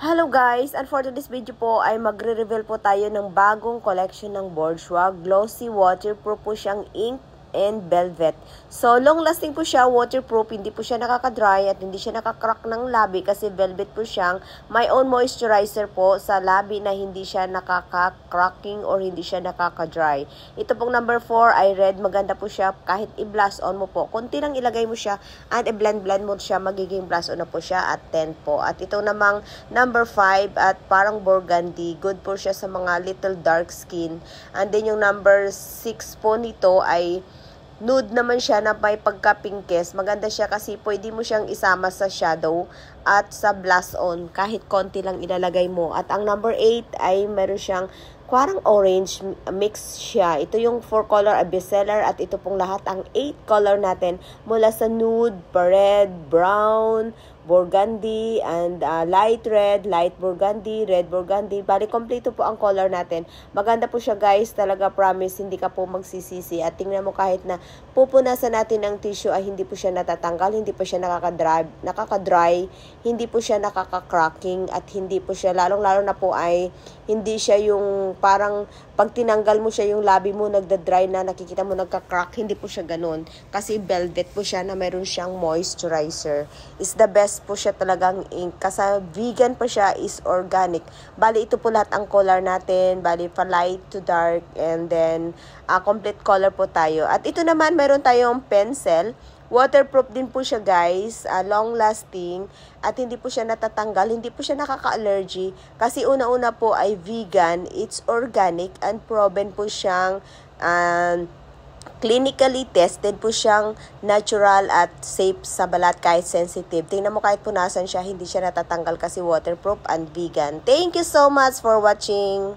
Hello guys! And for today's video po ay magre-reveal po tayo ng bagong collection ng Bourjois. Glossy waterproof po siyang ink and velvet. So, long-lasting po siya, waterproof, hindi po siya nakaka-dry at hindi siya nakaka-crack ng labi kasi velvet po siyang may own moisturizer po sa labi na hindi siya nakaka-cracking or hindi siya nakaka-dry. Ito pong number 4 ay red. Maganda po siya kahit i-blast on mo po. Kunti lang ilagay mo siya at i-blend mo siya, magiging blast on na po siya at 10 po. At ito namang number 5 at parang burgundy. Good po siya sa mga little dark skin. And then yung number 6 po nito ay nude naman siya na may pagka-pinkes. Maganda siya kasi pwede mo siyang isama sa shadow at sa blast on. Kahit konti lang ilalagay mo. At ang number 8 ay meron siyang parang orange mix siya. Ito yung 4 color bestseller at ito pong lahat ang 8 color natin mula sa nude, red, brown, burgundy, and light red, light burgundy, red burgundy. Bali, kompleto po ang color natin. Maganda po siya guys. Talaga promise, hindi ka po magsisisi. At tingnan mo kahit na pupunasan natin ng tissue ay hindi po siya natatanggal, hindi po siya nakaka-dry, hindi po siya nakaka-cracking, at hindi po siya, lalong-lalo na po ay hindi siya yung parang pag tinanggal mo siya yung labi mo nagda-dry na, nakikita mo nagka-crack. Hindi po siya ganun. Kasi velvet po siya na meron siyang moisturizer. Is the best po siya talagang ink. Kasi vegan pa siya, is organic. Bali, ito po lahat ang color natin. Bali, pa light to dark. And then, complete color po tayo. At ito naman, meron tayong pencil. Waterproof din po siya guys, long lasting, at hindi po siya natatanggal, hindi po siya nakaka-allergy kasi una-una po ay vegan, it's organic, and proven po siyang clinically tested po siyang natural at safe sa balat kahit sensitive. Tingnan mo kahit punasan siya, hindi siya natatanggal kasi waterproof and vegan. Thank you so much for watching!